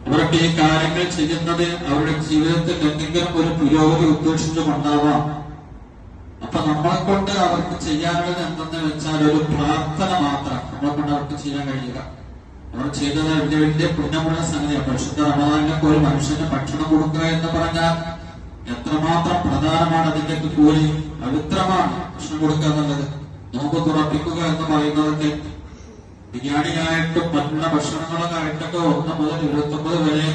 അവരൊക്കെ ഈ കാര്യങ്ങൾ ചെയ്യുന്നത് അവരുടെ ജീവിതത്തിൽ എന്തെങ്കിലും ഒരു പുരോഗതി ഉദ്ദേശിച്ചുകൊണ്ടാവാം. അപ്പൊ നമ്മളെ കൊണ്ട് അവർക്ക് ചെയ്യാനുള്ളത് എന്തെന്ന് വെച്ചാൽ ഒരു പ്രാർത്ഥന മാത്രം നമ്മളെ കൊണ്ട് അവർക്ക് ചെയ്യാൻ കഴിയുക. അവർ ചെയ്തത് വലിയ വലിയ പുണ്യമുള്ള സംഗതിയാണ്. പരിശുദ്ധ റമദാനിലൊക്കെ ഒരു മനുഷ്യന് ഭക്ഷണം കൊടുക്കുക എന്ന് പറഞ്ഞാൽ എത്രമാത്രം പ്രധാനമാണ്. അതിന്റെ കൂലി പവിത്രമാണ് ഭക്ഷണം കൊടുക്കുക എന്നുള്ളത്. നോമ്പ് തുറപ്പിക്കുക എന്ന് പറയുന്നതൊക്കെ ബിരിയാണിയായിട്ടും മറ്റുള്ള ഭക്ഷണങ്ങളൊക്കെ ആയിട്ടൊക്കെ 1 മുതൽ 29 വരെ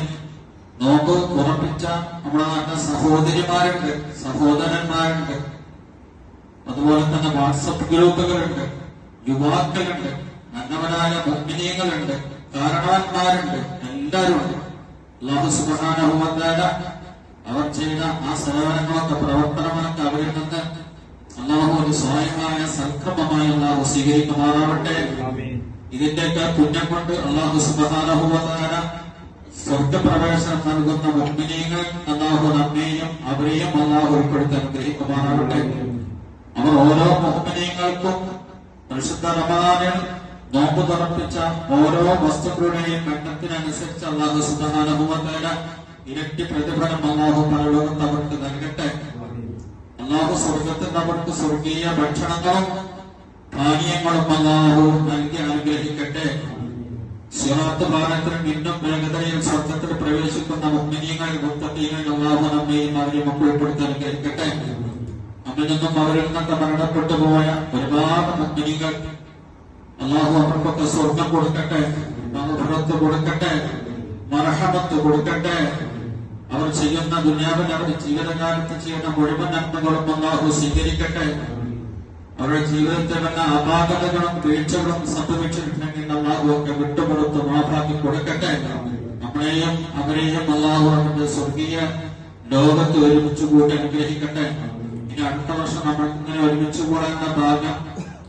നോമ്പ് തുറപ്പിച്ച നമ്മുടെ നാട്ടിലെ സഹോദരിമാരുണ്ട്, സഹോദരന്മാരുണ്ട്. അതുപോലെ തന്നെ വാട്സപ്പ് ഗ്രൂപ്പുകളുണ്ട്, യുവാക്കളുണ്ട്, നല്ലവരായ മുഅ്മിനീങ്ങളുണ്ട്, കാരണവന്മാരുണ്ട്, എല്ലാവരും ഉണ്ട്. അല്ലാഹു സുബ്ഹാനഹു വ തആല അവർ ചെയ്ത ആ സേവനങ്ങളൊക്കെ പ്രവർത്തനങ്ങളൊക്കെ അവരിൽ നിന്ന് അല്ലാഹു ഒരു സ്വായമായ സൽക്രമമായി അല്ലാഹു സ്വീകരിക്കുമാറാവട്ടെ. ഇതിന്റെയൊക്കെ പുണ്യം കൊണ്ട് അല്ലാഹു സുബ്ഹാനഹു വ തആല സ്വർഗപ്രവേശനം നൽകുന്ന മുഅ്മിനീങ്ങൾ അല്ലാഹു നമ്മെയും അവരെയും അല്ലാഹു ഉൾപ്പെടുത്തി അനുഗ്രഹിക്കുമാറാവട്ടെ. അവർ ഓരോ മുഅ്മിനീങ്ങൾക്കും പരിശുദ്ധ റമദാനിൽ നോമ്പ് തുറപ്പിച്ച ഓരോ വസ്തുക്കളുടെയും എണ്ണത്തിനനുസരിച്ച് അല്ലാഹു സുബ്ഹാനഹു വ തആല ഇരട്ടി പ്രതിഫലം അല്ലാഹു പരലോകത്ത് അവർക്ക് നൽകട്ടെ. അല്ലാഹു സ്വർഗത്തിൽ അവർക്ക് സ്വർഗീയ ഭക്ഷണങ്ങളും പാനീയങ്ങളും അല്ലാഹു നൽകി അനുഗ്രഹിക്കട്ടെ. സിറാത്ത് പാലത്തിൽ വീണ്ടും വേഗതയിൽ സ്വർഗത്തിൽ പ്രവേശിക്കുന്ന മുഅ്മിനീങ്ങൾ മുത്തഖീങ്ങൾ അല്ലാഹു നമ്മെയും അവരെയും ഉൾപ്പെടുത്തി അനുഗ്രഹിക്കട്ടെ. നമ്മിൽ നിന്നും അവരിൽ നിന്നൊക്കെ മരണപ്പെട്ടു പോയ ഒരുപാട് മുഅ്മിനീങ്ങൾ അല്ലാഹു അവർക്കൊക്കെ സ്വർഗം കൊടുക്കട്ടെ, മഗ്ഫിറത്ത് കൊടുക്കട്ടെ, മർഹമത്ത് കൊടുക്കട്ടെ. അവർ ചെയ്യുന്ന ദുനിയാവിൽ അവരുടെ ജീവിതകാലത്ത് ചെയ്യുന്ന മുഴുവൻ നന്മകളും അല്ലാഹു സ്വീകരിക്കട്ടെ. അവരുടെ ജീവിതത്തിൽ വന്ന അപാകതകളും വീഴ്ചകളും സംഭവിച്ചിട്ടുണ്ടെങ്കിൽ അല്ലാഹു ഒക്കെ വിട്ടുപുറത്ത് മാഫാക്കി കൊടുക്കട്ടെ. നമ്മളെയും അവരെയും അല്ലാഹു അവരുടെ സ്വർഗീയ ലോകത്ത് ഒരുമിച്ച് കൂട്ടി അനുഗ്രഹിക്കട്ടെ. ഇനി അടുത്ത വർഷം നമ്മൾക്ക് ഇങ്ങനെ ഒരുമിച്ച് കൂടാനുള്ള ഭാഗ്യം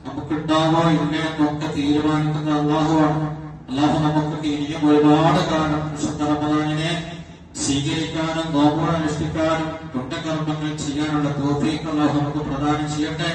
നമുക്കുണ്ടാവോ ഇല്ല എന്നൊക്കെ തീരുമാനിക്കുന്നത് അല്ലാഹുവാണ്. അല്ലാഹു നമുക്ക് ഇനിയും ഒരുപാട് കാലം വിശുദ്ധ റമദാനിനെ സ്വീകരിക്കാനും നോമ്പുകൾ അനുഷ്ഠിക്കാനും പുണ്യകർമ്മങ്ങൾ ചെയ്യാനുള്ള തൗഫീഖ് അല്ലാഹു നമുക്ക് പ്രദാനം ചെയ്യട്ടെ.